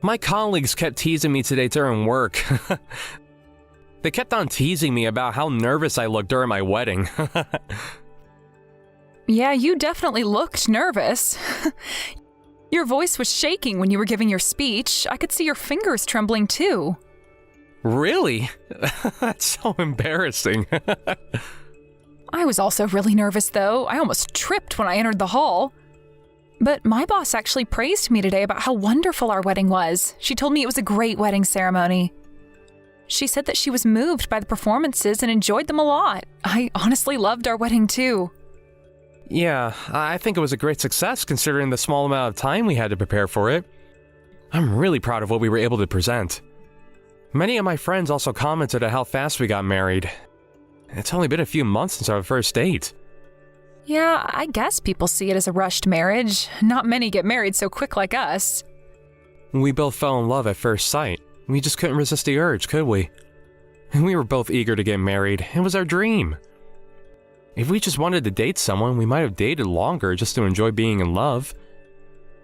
My colleagues kept teasing me today during work. They kept on teasing me about how nervous I looked during my wedding. Yeah, you definitely looked nervous. Your voice was shaking when you were giving your speech. I could see your fingers trembling too. Really? That's so embarrassing. I was also really nervous though. I almost tripped when I entered the hall. But my boss actually praised me today about how wonderful our wedding was. She told me it was a great wedding ceremony. She said that she was moved by the performances and enjoyed them a lot. I honestly loved our wedding too. Yeah, I think it was a great success considering the small amount of time we had to prepare for it. I'm really proud of what we were able to present. Many of my friends also commented on how fast we got married. It's only been a few months since our first date. Yeah, I guess people see it as a rushed marriage. Not many get married so quick like us. We both fell in love at first sight. We just couldn't resist the urge, could we? And we were both eager to get married. It was our dream. If we just wanted to date someone, we might have dated longer just to enjoy being in love.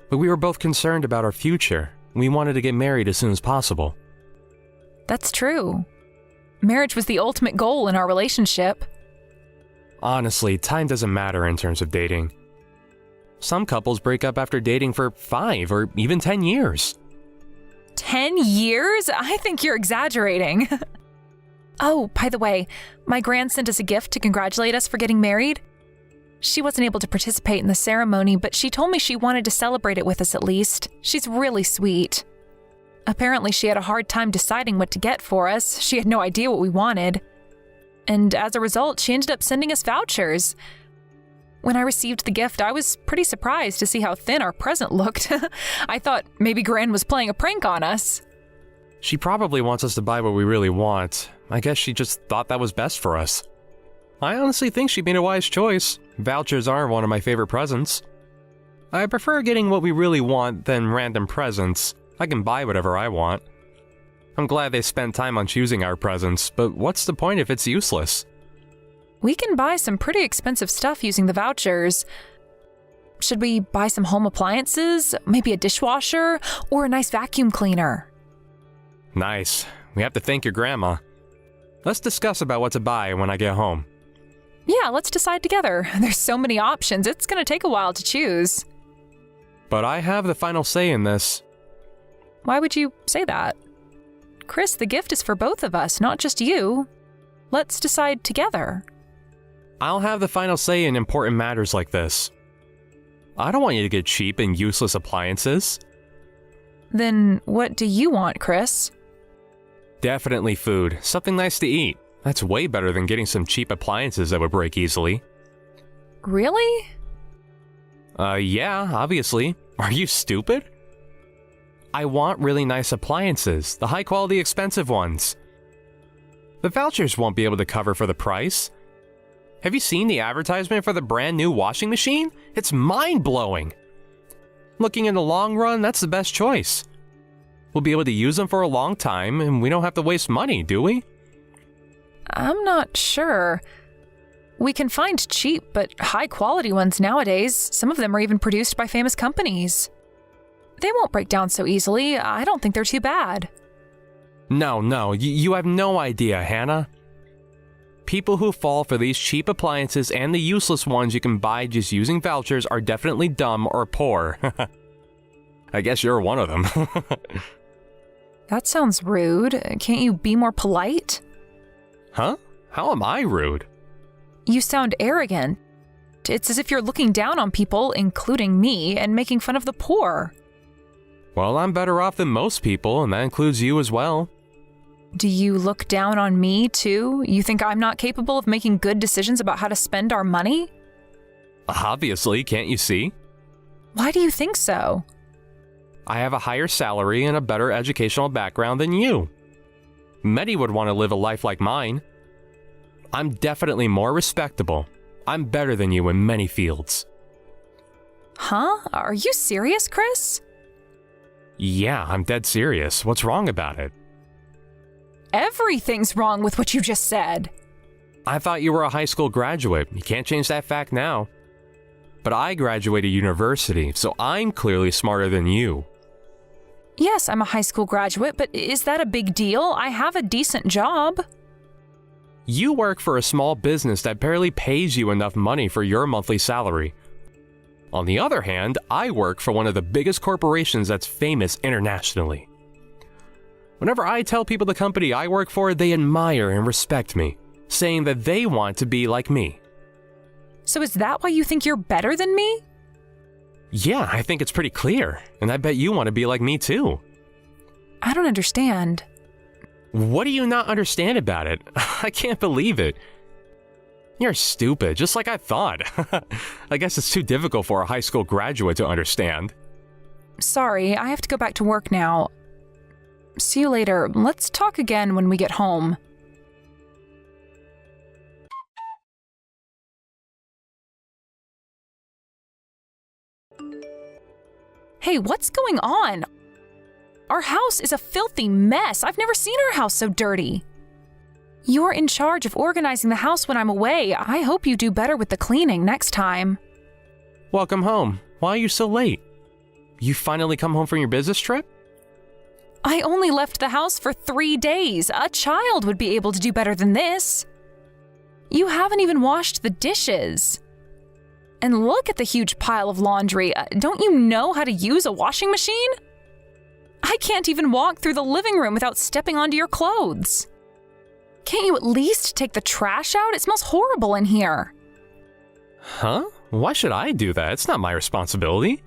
But we were both concerned about our future. We wanted to get married as soon as possible. That's true. Marriage was the ultimate goal in our relationship. Honestly, time doesn't matter in terms of dating. Some couples break up after dating for 5 or even 10 years. 10 years? I think you're exaggerating. Oh, by the way, my gran sent us a gift to congratulate us for getting married. She wasn't able to participate in the ceremony, but she told me she wanted to celebrate it with us at least. She's really sweet. Apparently, she had a hard time deciding what to get for us. She had no idea what we wanted. And as a result, she ended up sending us vouchers. When I received the gift, I was pretty surprised to see how thin our present looked. I thought maybe Gran was playing a prank on us. She probably wants us to buy what we really want. I guess she just thought that was best for us. I honestly think she made a wise choice. Vouchers are one of my favorite presents. I prefer getting what we really want than random presents. I can buy whatever I want. I'm glad they spent time on choosing our presents, but what's the point if it's useless? We can buy some pretty expensive stuff using the vouchers. Should we buy some home appliances, maybe a dishwasher, or a nice vacuum cleaner? Nice. We have to thank your grandma. Let's discuss about what to buy when I get home. Yeah, let's decide together. There's so many options, it's gonna take a while to choose. But I have the final say in this. Why would you say that? Chris, the gift is for both of us, not just you. Let's decide together. I'll have the final say in important matters like this. I don't want you to get cheap and useless appliances. Then what do you want, Chris? Definitely food. Something nice to eat. That's way better than getting some cheap appliances that would break easily. Really? Yeah, obviously. Are you stupid? I want really nice appliances, the high-quality expensive ones. The vouchers won't be able to cover for the price. Have you seen the advertisement for the brand new washing machine? It's mind-blowing. Looking in the long run, that's the best choice. We'll be able to use them for a long time, and we don't have to waste money, do we? I'm not sure. We can find cheap but high-quality ones nowadays. Some of them are even produced by famous companies. They won't break down so easily. I don't think they're too bad. No, you have no idea, Hannah. People who fall for these cheap appliances and the useless ones you can buy just using vouchers are definitely dumb or poor. I guess you're one of them. That sounds rude. Can't you be more polite? Huh? How am I rude? You sound arrogant. It's as if you're looking down on people, including me, and making fun of the poor. Well, I'm better off than most people, and that includes you as well. Do you look down on me, too? You think I'm not capable of making good decisions about how to spend our money? Obviously, can't you see? Why do you think so? I have a higher salary and a better educational background than you. Many would want to live a life like mine. I'm definitely more respectable. I'm better than you in many fields. Huh? Are you serious, Chris? Yeah, I'm dead serious. What's wrong about it? Everything's wrong with what you just said. I thought you were a high school graduate. You can't change that fact now. But I graduated university, so I'm clearly smarter than you. Yes, I'm a high school graduate, but is that a big deal? I have a decent job. You work for a small business that barely pays you enough money for your monthly salary. On the other hand, I work for one of the biggest corporations that's famous internationally. Whenever I tell people the company I work for, they admire and respect me, saying that they want to be like me. So is that why you think you're better than me? Yeah, I think it's pretty clear, and I bet you want to be like me too. I don't understand. What do you not understand about it? I can't believe it. You're stupid, just like I thought. I guess it's too difficult for a high school graduate to understand. Sorry, I have to go back to work now. See you later. Let's talk again when we get home. Hey, what's going on? Our house is a filthy mess. I've never seen our house so dirty. You're in charge of organizing the house when I'm away. I hope you do better with the cleaning next time. Welcome home. Why are you so late? You finally come home from your business trip? I only left the house for 3 days. A child would be able to do better than this. You haven't even washed the dishes. And look at the huge pile of laundry. Don't you know how to use a washing machine? I can't even walk through the living room without stepping onto your clothes. Can't you at least take the trash out? It smells horrible in here. Huh? Why should I do that? It's not my responsibility.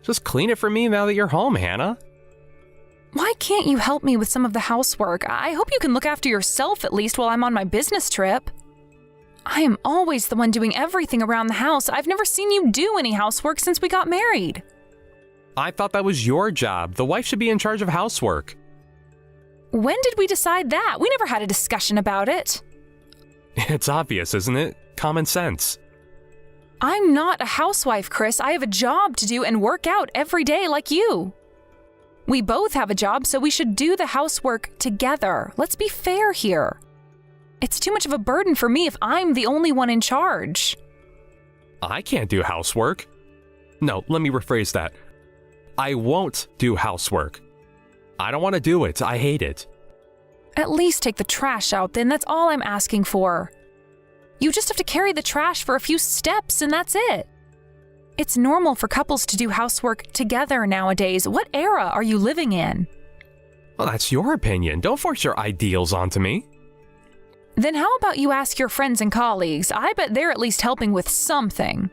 Just clean it for me now that you're home, Hannah. Why can't you help me with some of the housework? I hope you can look after yourself at least while I'm on my business trip. I am always the one doing everything around the house. I've never seen you do any housework since we got married. I thought that was your job. The wife should be in charge of housework. When did we decide that? We never had a discussion about it. It's obvious, isn't it? Common sense. I'm not a housewife, Chris. I have a job to do and work out every day like you. We both have a job, so we should do the housework together. Let's be fair here. It's too much of a burden for me if I'm the only one in charge. I can't do housework. No, let me rephrase that. I won't do housework. I don't want to do it. I hate it. At least take the trash out then. That's all I'm asking for. You just have to carry the trash for a few steps and that's it. It's normal for couples to do housework together nowadays. What era are you living in? Well, that's your opinion. Don't force your ideals onto me. Then how about you ask your friends and colleagues? I bet they're at least helping with something.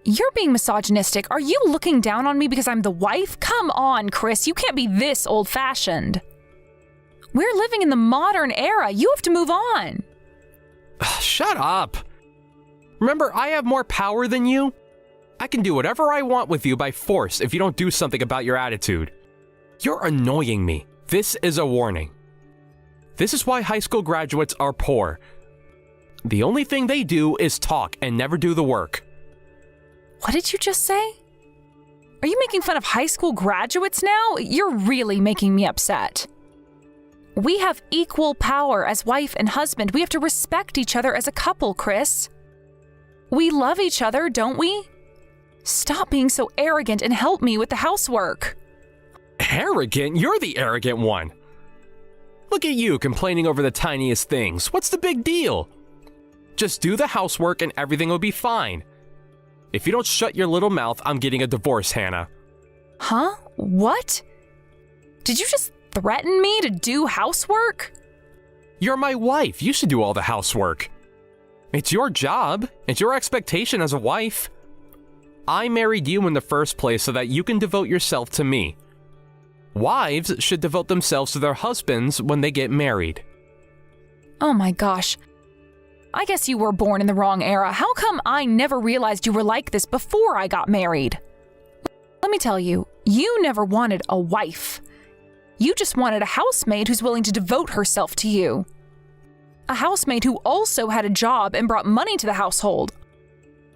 You're being misogynistic. Are you looking down on me because I'm the wife? Come on, Chris. You can't be this old-fashioned. We're living in the modern era. You have to move on. Shut up. Remember, I have more power than you. I can do whatever I want with you by force if you don't do something about your attitude. You're annoying me. This is a warning. This is why high school graduates are poor. The only thing they do is talk and never do the work. What did you just say? Are you making fun of high school graduates now? You're really making me upset. We have equal power as wife and husband. We have to respect each other as a couple, Chris. We love each other, don't we? Stop being so arrogant and help me with the housework. Arrogant? You're the arrogant one. Look at you complaining over the tiniest things. What's the big deal? Just do the housework and everything will be fine. If you don't shut your little mouth, I'm getting a divorce, Hannah. Huh? What? Did you just threaten me to do housework? You're my wife. You should do all the housework. It's your job. It's your expectation as a wife. I married you in the first place so that you can devote yourself to me. Wives should devote themselves to their husbands when they get married. Oh my gosh. I guess you were born in the wrong era. How come I never realized you were like this before I got married? Let me tell you, you never wanted a wife. You just wanted a housemaid who's willing to devote herself to you. A housemaid who also had a job and brought money to the household.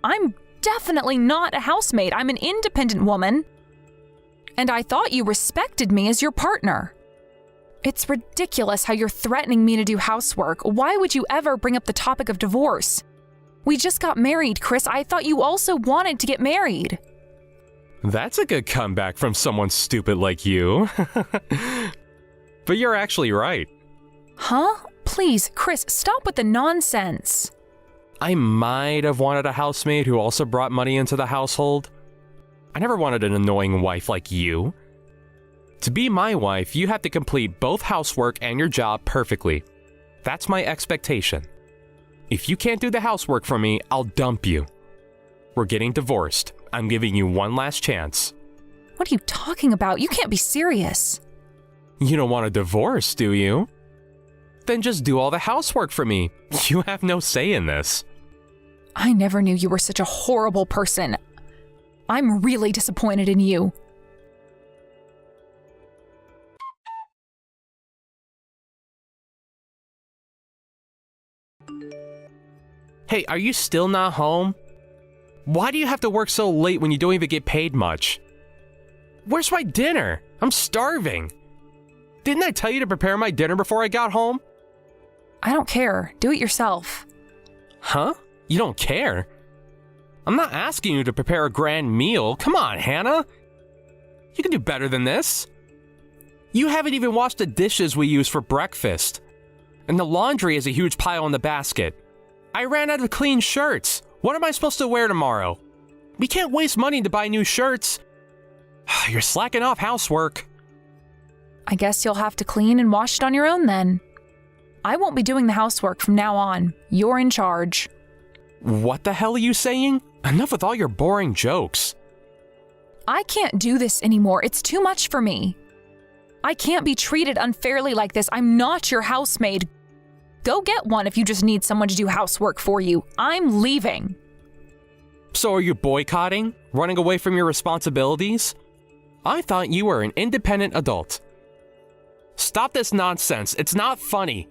I'm definitely not a housemaid. I'm an independent woman. And I thought you respected me as your partner. It's ridiculous how you're threatening me to do housework. Why would you ever bring up the topic of divorce? We just got married, Chris. I thought you also wanted to get married. That's a good comeback from someone stupid like you. But you're actually right. Huh? Please, Chris, stop with the nonsense. I might have wanted a housemaid who also brought money into the household. I never wanted an annoying wife like you. To be my wife, you have to complete both housework and your job perfectly. That's my expectation. If you can't do the housework for me, I'll dump you. We're getting divorced. I'm giving you one last chance. What are you talking about? You can't be serious. You don't want a divorce, do you? Then just do all the housework for me. You have no say in this. I never knew you were such a horrible person. I'm really disappointed in you. Hey, are you still not home? Why do you have to work so late when you don't even get paid much? Where's my dinner? I'm starving. Didn't I tell you to prepare my dinner before I got home? I don't care. Do it yourself. Huh? You don't care? I'm not asking you to prepare a grand meal. Come on, Hannah. You can do better than this. You haven't even washed the dishes we use for breakfast. And the laundry is a huge pile in the basket. I ran out of clean shirts. What am I supposed to wear tomorrow? We can't waste money to buy new shirts. You're slacking off housework. I guess you'll have to clean and wash it on your own then. I won't be doing the housework from now on. You're in charge. What the hell are you saying? Enough with all your boring jokes. I can't do this anymore. It's too much for me. I can't be treated unfairly like this. I'm not your housemaid. Go get one if you just need someone to do housework for you. I'm leaving. So are you boycotting? Running away from your responsibilities? I thought you were an independent adult. Stop this nonsense. It's not funny.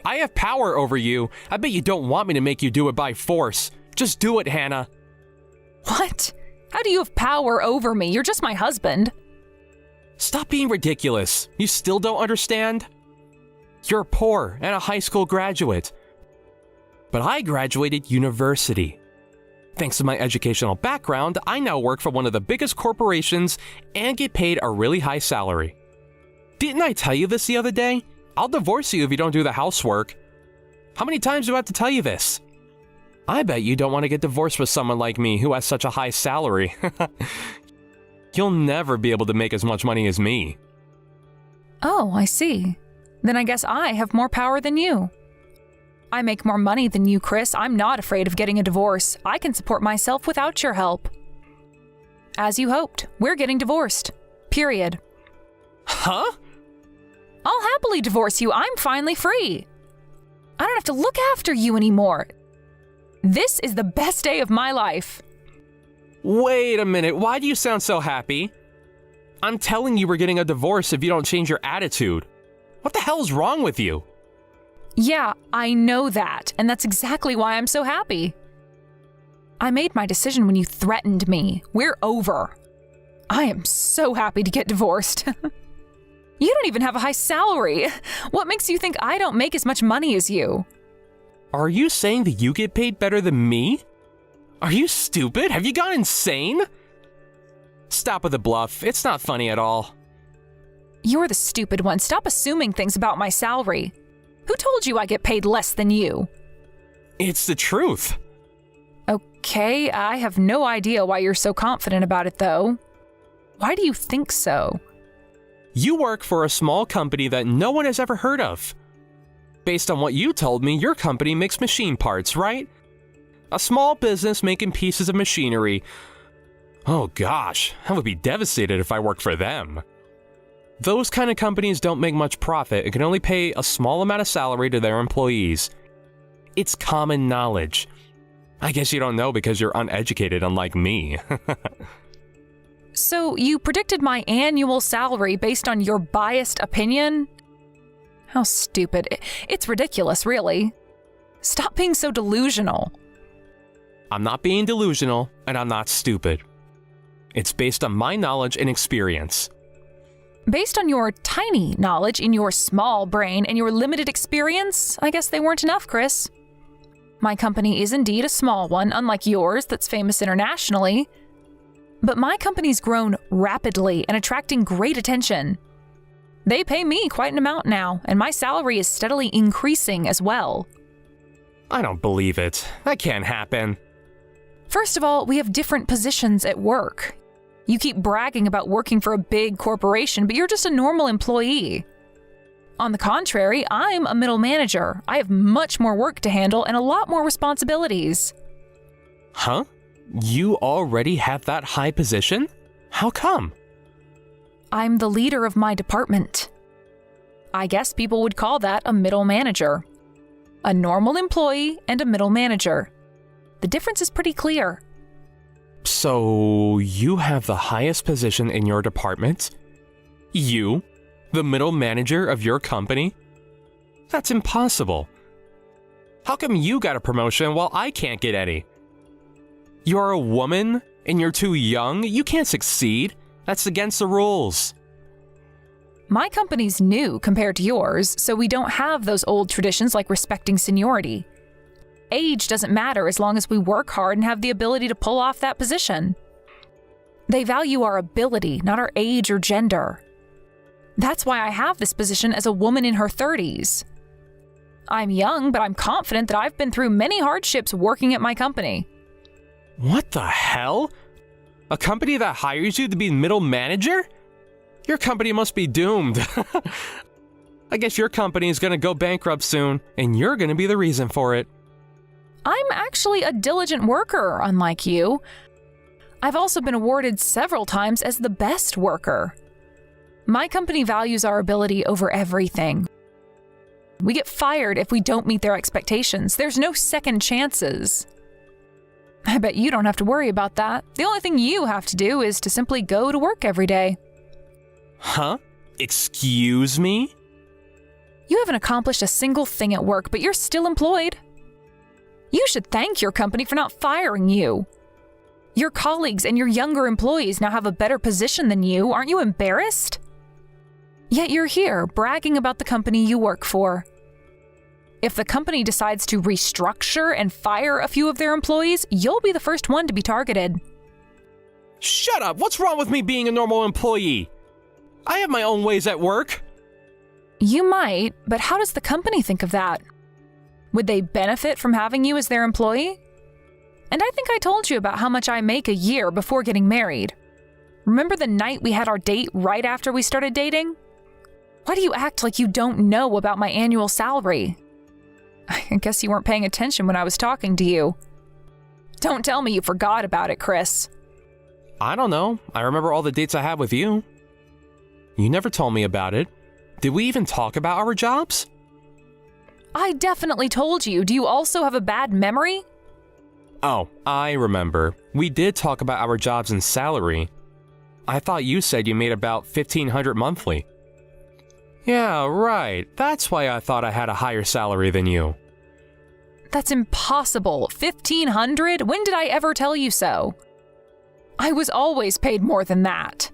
I have power over you. I bet you don't want me to make you do it by force. Just do it, Hannah. What? How do you have power over me? You're just my husband. Stop being ridiculous. You still don't understand? You're poor and a high school graduate. But I graduated university. Thanks to my educational background, I now work for one of the biggest corporations and get paid a really high salary. Didn't I tell you this the other day? I'll divorce you if you don't do the housework. How many times do I have to tell you this? I bet you don't want to get divorced with someone like me who has such a high salary. You'll never be able to make as much money as me. Oh, I see. Then I guess I have more power than you. I make more money than you, Chris. I'm not afraid of getting a divorce. I can support myself without your help. As you hoped, we're getting divorced. Period. Huh? I'll happily divorce you. I'm finally free. I don't have to look after you anymore. This is the best day of my life. Wait a minute. Why do you sound so happy? I'm telling you we're getting a divorce if you don't change your attitude. What the hell's wrong with you? Yeah, I know that, and that's exactly why I'm so happy. I made my decision when you threatened me. We're over. I am so happy to get divorced. You don't even have a high salary. What makes you think I don't make as much money as you? Are you saying that you get paid better than me? Are you stupid? Have you gone insane? Stop with the bluff. It's not funny at all. You're the stupid one. Stop assuming things about my salary. Who told you I get paid less than you? It's the truth. Okay, I have no idea why you're so confident about it, though. Why do you think so? You work for a small company that no one has ever heard of. Based on what you told me, your company makes machine parts, right? A small business making pieces of machinery. Oh gosh, I would be devastated if I worked for them. Those kind of companies don't make much profit and can only pay a small amount of salary to their employees. It's common knowledge. I guess you don't know because you're uneducated, unlike me. So you predicted my annual salary based on your biased opinion? How stupid. It's ridiculous, really. Stop being so delusional. I'm not being delusional, and I'm not stupid. It's based on my knowledge and experience. Based on your tiny knowledge in your small brain and your limited experience, I guess they weren't enough, Chris. My company is indeed a small one, unlike yours that's famous internationally. But my company's grown rapidly and attracting great attention. They pay me quite an amount now, and my salary is steadily increasing as well. I don't believe it. That can't happen. First of all, we have different positions at work. You keep bragging about working for a big corporation, but you're just a normal employee. On the contrary, I'm a middle manager. I have much more work to handle and a lot more responsibilities. Huh? You already have that high position? How come? I'm the leader of my department. I guess people would call that a middle manager. A normal employee and a middle manager. The difference is pretty clear. So, you have the highest position in your department? You? The middle manager of your company? That's impossible. How come you got a promotion while I can't get any? You're a woman and you're too young? You can't succeed. That's against the rules. My company's new compared to yours, so we don't have those old traditions like respecting seniority. Age doesn't matter as long as we work hard and have the ability to pull off that position. They value our ability, not our age or gender. That's why I have this position as a woman in her 30s. I'm young, but I'm confident that I've been through many hardships working at my company. What the hell? A company that hires you to be middle manager? Your company must be doomed. I guess your company is going to go bankrupt soon, and you're going to be the reason for it. I'm actually a diligent worker, unlike you. I've also been awarded several times as the best worker. My company values our ability over everything. We get fired if we don't meet their expectations. There's no second chances. I bet you don't have to worry about that. The only thing you have to do is to simply go to work every day. Huh? Excuse me? You haven't accomplished a single thing at work, but you're still employed. You should thank your company for not firing you. Your colleagues and your younger employees now have a better position than you. Aren't you embarrassed? Yet you're here bragging about the company you work for. If the company decides to restructure and fire a few of their employees, you'll be the first one to be targeted. Shut up! What's wrong with me being a normal employee? I have my own ways at work. You might, but how does the company think of that? Would they benefit from having you as their employee? And I think I told you about how much I make a year before getting married. Remember the night we had our date right after we started dating? Why do you act like you don't know about my annual salary? I guess you weren't paying attention when I was talking to you. Don't tell me you forgot about it, Chris. I don't know. I remember all the dates I had with you. You never told me about it. Did we even talk about our jobs? I definitely told you. Do you also have a bad memory? Oh, I remember. We did talk about our jobs and salary. I thought you said you made about $1,500 monthly. Yeah, right. That's why I thought I had a higher salary than you. That's impossible. $1,500? When did I ever tell you so? I was always paid more than that.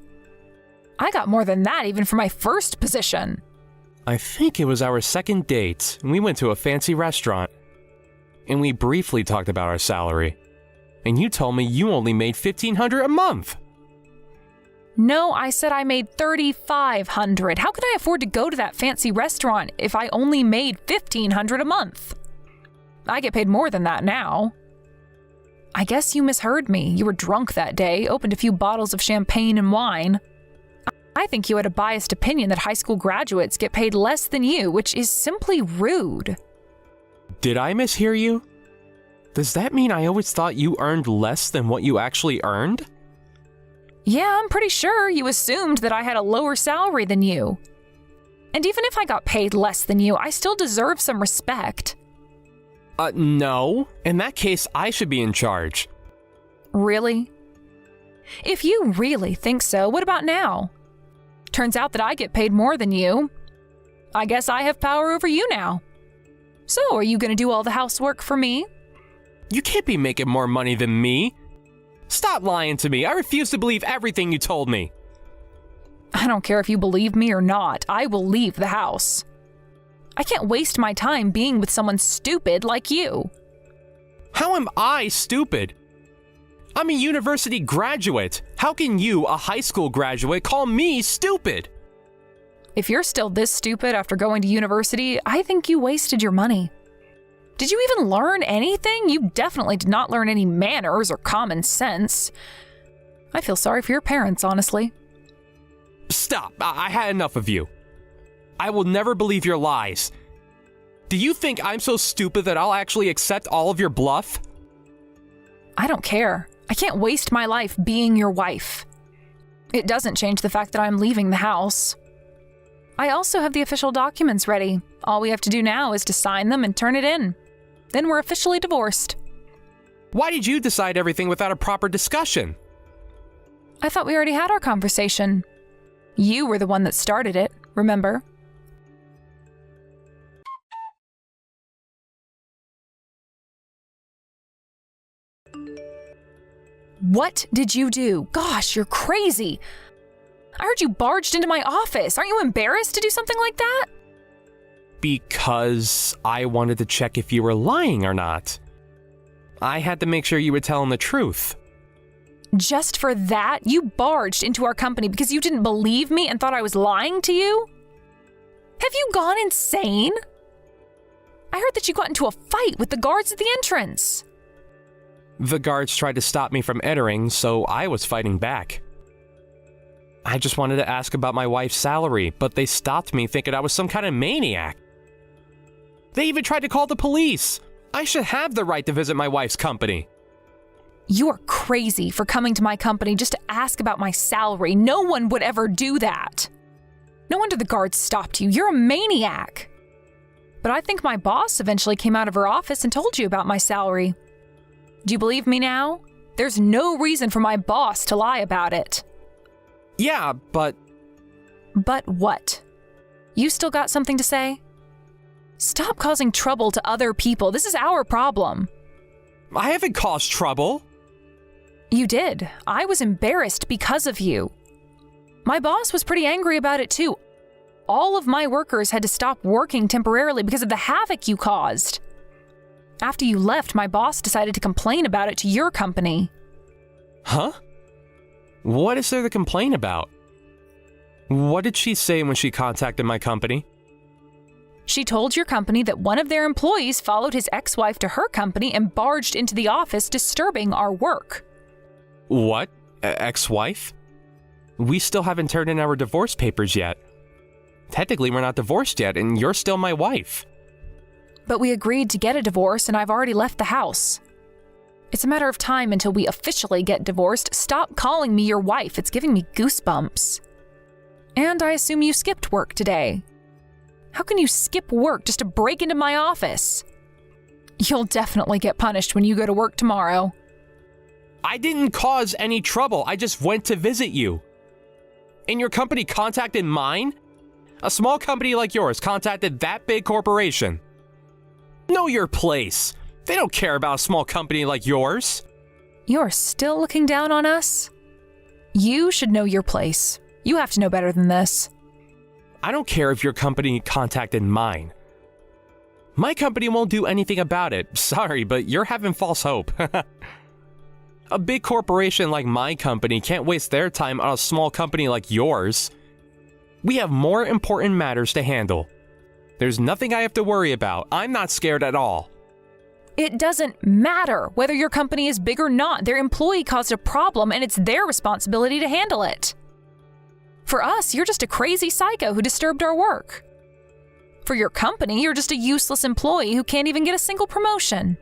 I got more than that even for my first position. I think it was our second date, and we went to a fancy restaurant. And we briefly talked about our salary. And you told me you only made $1,500 a month. No, I said I made $3,500. How could I afford to go to that fancy restaurant if I only made $1,500 a month? I get paid more than that now. I guess you misheard me. You were drunk that day, opened a few bottles of champagne and wine. I think you had a biased opinion that high school graduates get paid less than you, which is simply rude. Did I mishear you? Does that mean I always thought you earned less than what you actually earned? Yeah, I'm pretty sure you assumed that I had a lower salary than you. And even if I got paid less than you, I still deserve some respect. No. In that case, I should be in charge. Really? If you really think so, what about now? Turns out that I get paid more than you. I guess I have power over you now. So, are you going to do all the housework for me? You can't be making more money than me. Stop lying to me. I refuse to believe everything you told me. I don't care if you believe me or not. I will leave the house. I can't waste my time being with someone stupid like you. How am I stupid? I'm a university graduate. How can you, a high school graduate, call me stupid? If you're still this stupid after going to university, I think you wasted your money. Did you even learn anything? You definitely did not learn any manners or common sense. I feel sorry for your parents, honestly. Stop. I had enough of you. I will never believe your lies. Do you think I'm so stupid that I'll actually accept all of your bluff? I don't care. I can't waste my life being your wife. It doesn't change the fact that I'm leaving the house. I also have the official documents ready. All we have to do now is to sign them and turn it in. Then we're officially divorced. Why did you decide everything without a proper discussion? I thought we already had our conversation. You were the one that started it, remember? What did you do? Gosh, you're crazy. I heard you barged into my office. Aren't you embarrassed to do something like that? Because I wanted to check if you were lying or not. I had to make sure you were telling the truth. Just for that, you barged into our company because you didn't believe me and thought I was lying to you? Have you gone insane? I heard that you got into a fight with the guards at the entrance. The guards tried to stop me from entering, so I was fighting back. I just wanted to ask about my wife's salary, but they stopped me thinking I was some kind of maniac. They even tried to call the police. I should have the right to visit my wife's company. You are crazy for coming to my company just to ask about my salary. No one would ever do that. No wonder the guards stopped you. You're a maniac. But I think my boss eventually came out of her office and told you about my salary. Do you believe me now? There's no reason for my boss to lie about it. Yeah, but... But what? You still got something to say? Stop causing trouble to other people. This is our problem. I haven't caused trouble. You did. I was embarrassed because of you. My boss was pretty angry about it too. All of my workers had to stop working temporarily because of the havoc you caused. After you left, my boss decided to complain about it to your company. Huh? What is there to complain about? What did she say when she contacted my company? She told your company that one of their employees followed his ex-wife to her company and barged into the office, disturbing our work. What? Ex-wife? We still haven't turned in our divorce papers yet. Technically, we're not divorced yet, and you're still my wife. But we agreed to get a divorce, and I've already left the house. It's a matter of time until we officially get divorced. Stop calling me your wife. It's giving me goosebumps. And I assume you skipped work today. How can you skip work just to break into my office? You'll definitely get punished when you go to work tomorrow. I didn't cause any trouble. I just went to visit you. And your company contacted mine? A small company like yours contacted that big corporation. Know your place. They don't care about a small company like yours. You're still looking down on us? You should know your place. You have to know better than this. I don't care if your company contacted mine. My company won't do anything about it. Sorry, but you're having false hope. A big corporation like my company can't waste their time on a small company like yours. We have more important matters to handle. There's nothing I have to worry about. I'm not scared at all. It doesn't matter whether your company is big or not. Their employee caused a problem and it's their responsibility to handle it. For us, you're just a crazy psycho who disturbed our work. For your company, you're just a useless employee who can't even get a single promotion.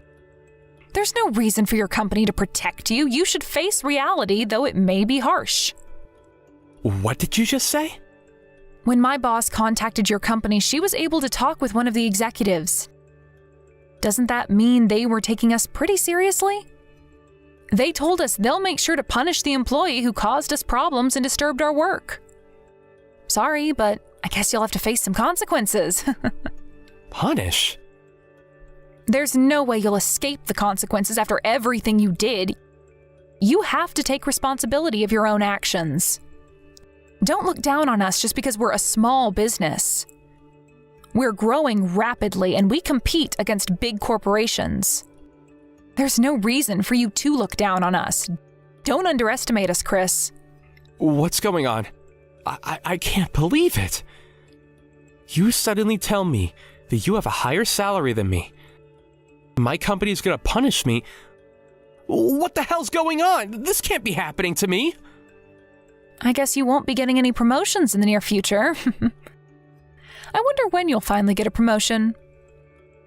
There's no reason for your company to protect you. You should face reality, though it may be harsh. What did you just say? When my boss contacted your company, she was able to talk with one of the executives. Doesn't that mean they were taking us pretty seriously? They told us they'll make sure to punish the employee who caused us problems and disturbed our work. Sorry, but I guess you'll have to face some consequences. Punish? There's no way you'll escape the consequences after everything you did. You have to take responsibility of your own actions. Don't look down on us just because we're a small business. We're growing rapidly and we compete against big corporations. There's no reason for you to look down on us. Don't underestimate us, Chris. What's going on? I can't believe it. You suddenly tell me that you have a higher salary than me. My company's gonna punish me. What the hell's going on? This can't be happening to me. I guess you won't be getting any promotions in the near future. I wonder when you'll finally get a promotion.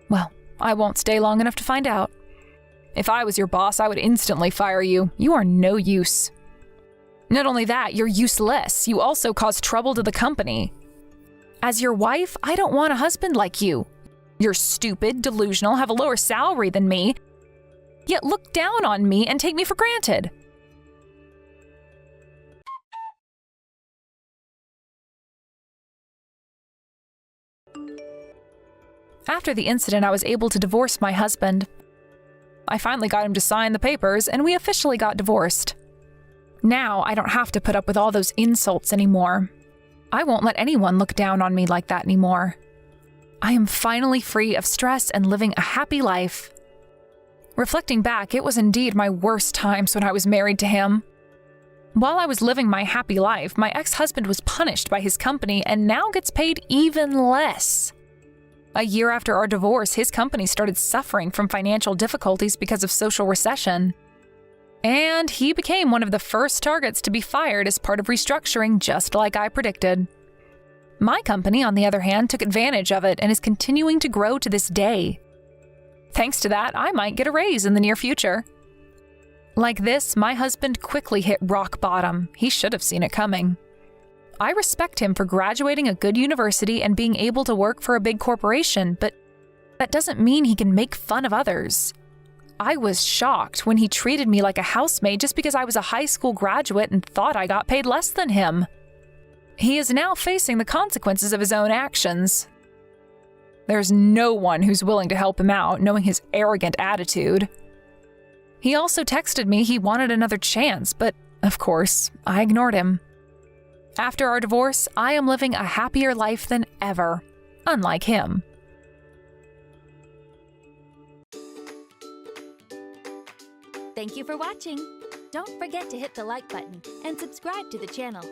Well, I won't stay long enough to find out. If I was your boss, I would instantly fire you. You are no use. Not only that, you're useless. You also cause trouble to the company. As your wife, I don't want a husband like you. You're stupid, delusional, have a lower salary than me, yet look down on me and take me for granted. After the incident, I was able to divorce my husband. I finally got him to sign the papers, and we officially got divorced. Now, I don't have to put up with all those insults anymore. I won't let anyone look down on me like that anymore. I am finally free of stress and living a happy life. Reflecting back, it was indeed my worst times when I was married to him. While I was living my happy life, my ex-husband was punished by his company and now gets paid even less. A year after our divorce, his company started suffering from financial difficulties because of social recession. And he became one of the first targets to be fired as part of restructuring, just like I predicted. My company, on the other hand, took advantage of it and is continuing to grow to this day. Thanks to that, I might get a raise in the near future. Like this, my husband quickly hit rock bottom. He should have seen it coming. I respect him for graduating a good university and being able to work for a big corporation, but that doesn't mean he can make fun of others. I was shocked when he treated me like a housemaid just because I was a high school graduate and thought I got paid less than him. He is now facing the consequences of his own actions. There's no one who's willing to help him out, knowing his arrogant attitude. He also texted me he wanted another chance, but of course, I ignored him. After our divorce, I am living a happier life than ever, unlike him. Thank you for watching. Don't forget to hit the like button and subscribe to the channel.